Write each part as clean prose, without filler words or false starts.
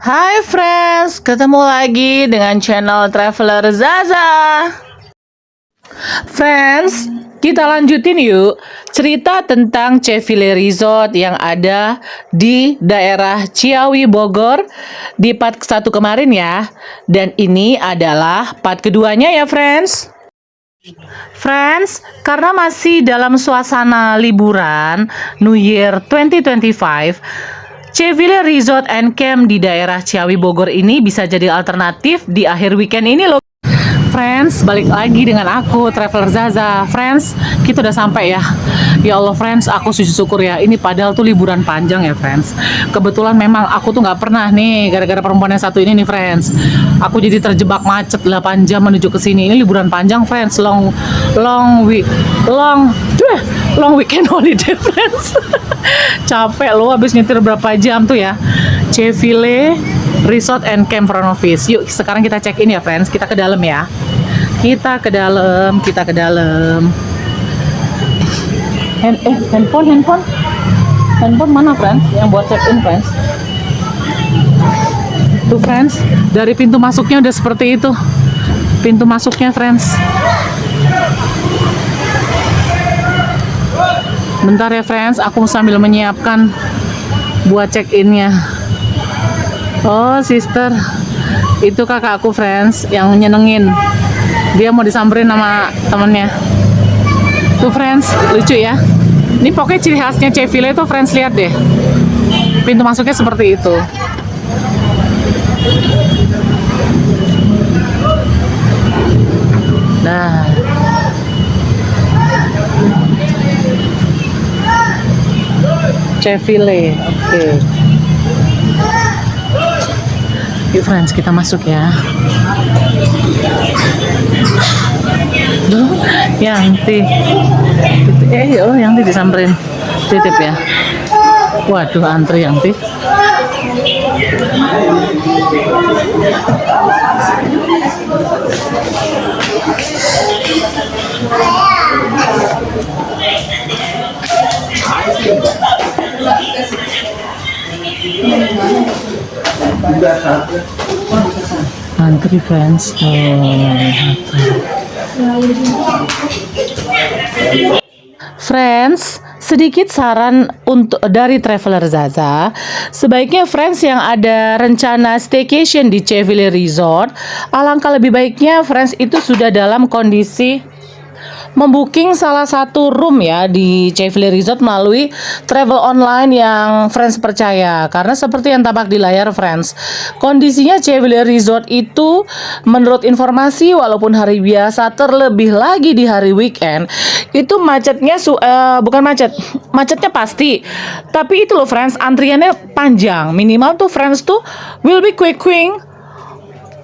Hai friends, ketemu lagi dengan channel Traveler Zaza. Friends, kita lanjutin yuk cerita tentang Ceville Resort yang ada di daerah Ciawi Bogor di part 1 kemarin ya. Dan ini adalah part keduanya ya friends. Friends, karena masih dalam suasana liburan New Year 2025, Ceville Resort and Camp di daerah Ciawi Bogor ini bisa jadi alternatif di akhir weekend ini loh. Friends, balik lagi dengan aku, Traveler Zaza. Friends, kita udah sampai ya. Ya Allah, friends, aku syukur ya. Ini padahal tuh liburan panjang ya, friends. Kebetulan memang aku tuh nggak pernah nih, gara-gara perempuan yang satu ini nih, friends. Aku jadi terjebak macet 8 jam menuju ke sini. Ini liburan panjang, friends. Long weekend holiday, friends. Capek loh, habis nyetir berapa jam tuh ya. Ceville Resort and Camp Front Office. Yuk, sekarang kita check in ya, friends. Kita ke dalam ya. Kita ke dalam. Handphone mana, friends? Yang buat check in, friends. Tuh, friends. Dari pintu masuknya udah seperti itu. Pintu masuknya, friends. Bentar ya, friends. Aku sambil menyiapkan buat check innya. Oh, sister, itu kakak aku, friends, yang nyenengin. Dia mau disamperin sama temennya. Tuh, friends, lucu ya. Ini pokoknya ciri khasnya Ceville itu, friends, lihat deh. Pintu masuknya seperti itu. Nah, Ceville, oke. Yuk friends, kita masuk ya. Duh, Yanti. Yanti disamperin. Titip ya. Waduh, antri Yanti. Antri, friends. Friends, sedikit saran untuk dari Traveler Zaza. Sebaiknya friends yang ada rencana staycation di Ceville Resort, alangkah lebih baiknya friends itu sudah dalam kondisi membooking salah satu room ya di Ceville Resort melalui travel online yang friends percaya. Karena seperti yang tampak di layar, friends, kondisinya Ceville Resort itu menurut informasi walaupun hari biasa, terlebih lagi di hari weekend, itu macetnya macetnya pasti. Tapi itu loh, friends, antriannya panjang. Minimal tuh friends tuh will be quick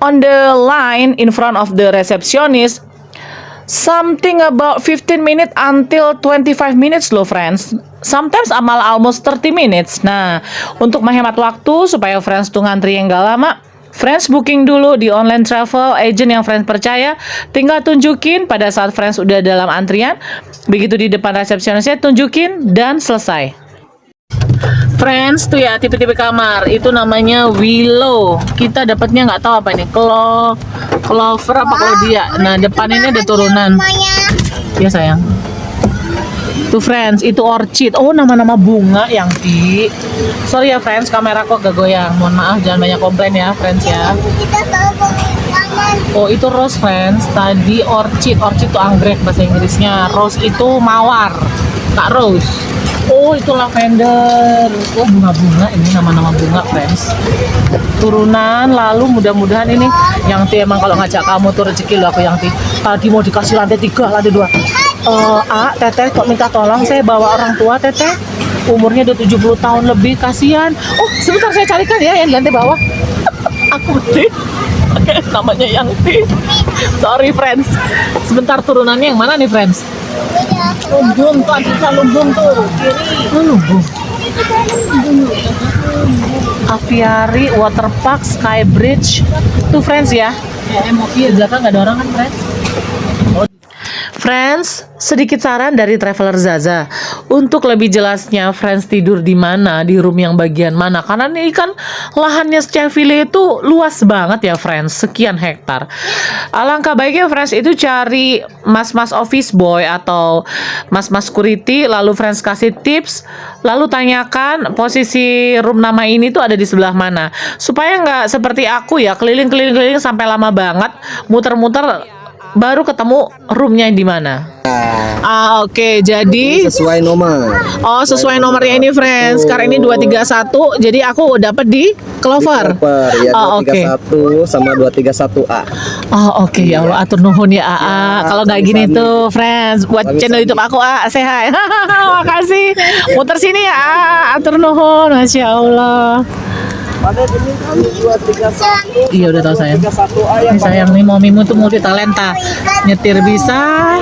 on the line in front of the receptionist. Something about 15 minutes until 25 minutes loh, friends. Sometimes almost 30 minutes. Nah, untuk menghemat waktu supaya friends tuh ngantri yang gak lama, friends booking dulu di online travel agent yang friends percaya. Tinggal tunjukin pada saat friends udah dalam antrian. Begitu di depan resepsionisnya, tunjukin dan selesai. Friends, tuh ya tipe-tipe kamar itu namanya Willow. Kita dapatnya nggak tahu apa ini, Clover apa kalau dia. Nah, depan ini ada turunan. Ya sayang. Tuh friends, itu Orchid. Oh, nama-nama bunga yang di. Sorry ya friends, kamera kok agak goyang. Mohon maaf, jangan banyak komplain ya friends ya. Oh, itu Rose, friends. Tadi Orchid tuh anggrek bahasa Inggrisnya. Rose itu mawar. Kak Rose. Oh, itu lavender. Oh, bunga-bunga, ini nama-nama bunga, friends. Turunan, lalu mudah-mudahan ini yang emang kalau ngajak kamu tuh rezeki loh aku yang tadi mau dikasih lantai 3, lantai 2. Teteh kok minta tolong, saya bawa orang tua teteh. Umurnya udah 70 tahun lebih, kasihan. Oh, sebentar saya carikan ya yang di lantai bawah. Aku beli. Namanya Yanti. Sorry, friends. Sebentar, turunannya yang mana nih, friends? Lumbung tuh, kita lumbung tuh kiri. Lumbung. Aviary, Waterpark, Skybridge. Tuh friends ya. MOV di belakang nggak ada orang kan, friends? Friends, sedikit saran dari Traveler Zaza. Untuk lebih jelasnya, friends tidur di mana, di room yang bagian mana? Karena ini kan lahannya Cheville itu luas banget ya, friends, sekian hektar. Alangkah baiknya, friends, itu cari mas-mas office boy atau mas-mas security, lalu friends kasih tips, lalu tanyakan posisi room nama ini tuh ada di sebelah mana, supaya nggak seperti aku ya, keliling-keliling sampai lama banget, muter-muter baru ketemu roomnya di mana. Oke, jadi sesuai nomor. oh, sesuai nomornya ini, friends. Sekarang ini 231, jadi aku dapat di Clover. Ya, Oke. 231 sama 231A. Oh, oke, ya Allah, atur nuhun ya, AA. Kalau nggak gini tuh, friends, buat channel YouTube aku, AA, say hi. Makasih. Muter sini ya, AA. Atur nuhun, Masya Allah. Pada ini kan 231. Iya, udah tahu sayang. 231A yang Ini sayang nih, momimu tuh multi talenta. Nyetir bisa.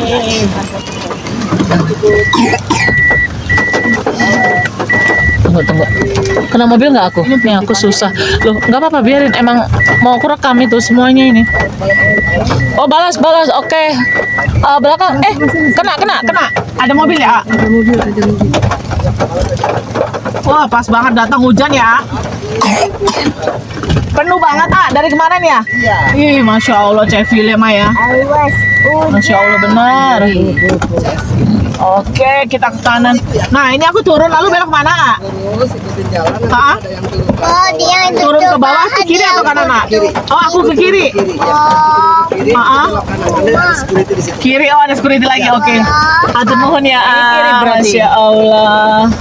Tunggu. Kena mobil nggak aku? Nih aku susah. Loh, nggak apa-apa, biarin. Emang mau aku rekam itu semuanya ini. Oh, balas. Oke. Belakang. Kena. Ada mobil ya? Ada mobil. Wah, pas banget datang hujan ya. Penuh banget, dari kemarin ya? Iya. Ih, Masya Allah, Cheville mah ya. Masya Allah, benar. Oke, kita ke kanan. Nah, ini aku turun lalu belok mana, Terus ikutin jalan. Ah? Ada yang turun ke Oh, dia Turun ke bawah, ke kiri atau kanan, Nak? Oh, aku ke kiri. kiri. Ya, kiri. Ah. Belok kanan. Ada security di situ. Kiri, oh ada security lagi, oke. Atur nuhun ya, Masya Allah.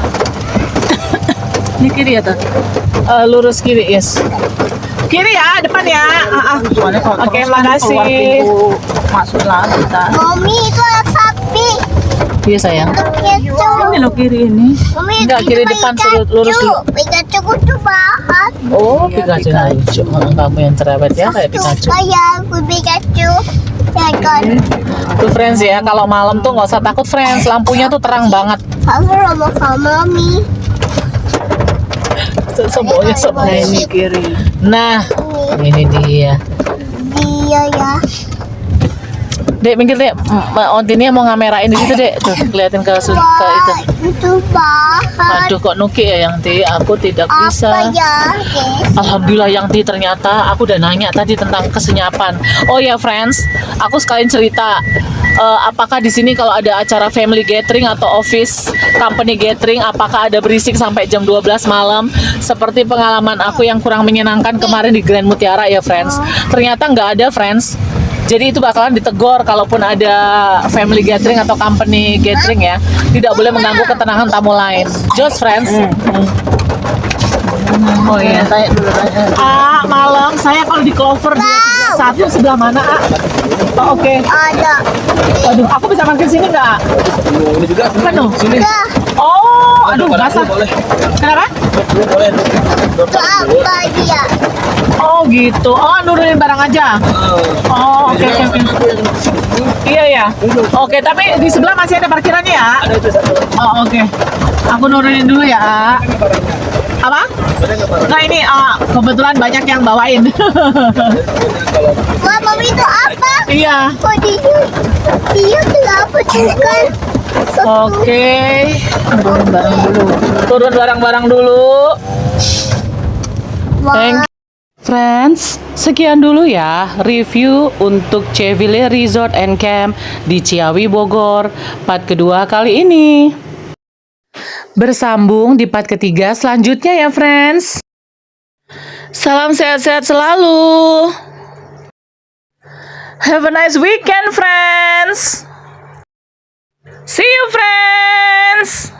Ini kiri ya, Teh? Lurus kiri, yes. Kiri ya, depan ya. Oke, makasih. Masuklah kita. Mami itu anak sapi. Iya, sayang. Pikachu. Lo kiri ini. Mami Enggak, itu kiri depan, suruh lurus dulu. Pikachu kutu banget. Oh, Pikachu lucu. Kamu yang cerewet ya, kayak Pikachu. Kayak aku Pikachu. Ya kan. Tuh, friends ya, kalau malam tuh nggak usah takut, friends. Lampunya tuh terang banget. Aku sama Mami. Semuanya ini kiri. Nah, ini dia. Dia ya. Dek, minggir dek. Ontinnya mau ngamerain di situ, dek. Tuh, keliatin ke itu. Itu banget. Aduh, kok Nuki ya, yang Ti? Aku tidak Apa bisa. ya, guys? Alhamdulillah, yang Ti, ternyata aku udah nanya tadi tentang kesenyapan. Oh ya, friends, aku sekalian cerita. Apakah di sini kalau ada acara family gathering atau office company gathering, apakah ada berisik sampai jam 12 malam? Seperti pengalaman aku yang kurang menyenangkan kemarin di Grand Mutiara ya, friends. Ternyata nggak ada, friends. Jadi itu bakalan ditegur kalaupun ada family gathering atau company gathering ya. Tidak boleh mengganggu ketenangan tamu lain. Just, friends. Oh iya, tanya dulu. Malam saya kalau di Clover 231 sebelah mana, Oh, oke. Ada. Waduh, aku bisa parkir sini nggak? Ini juga Penuh. sini. Dah. Oh, aduh, basah. Boleh. Kenapa? Boleh. Itu apa dia? Oh, gitu. Oh, nurunin barang aja. Oh, oke. Iya ya. Oke, tapi di sebelah masih ada parkirannya ya? Ada itu satu. Oh, oke. Aku nurunin dulu ya. Apa? Nah, ini kebetulan banyak yang bawain. Wah, Mami itu apa? Iya. Oh, dia kenapa juga? Oke. Turun barang-barang dulu. Thank you. Friends, sekian dulu ya review untuk Cheville Resort and Camp di Ciawi, Bogor, part kedua kali ini. Bersambung di part ketiga selanjutnya ya, friends. Salam sehat-sehat selalu. Have a nice weekend, friends. See you, friends.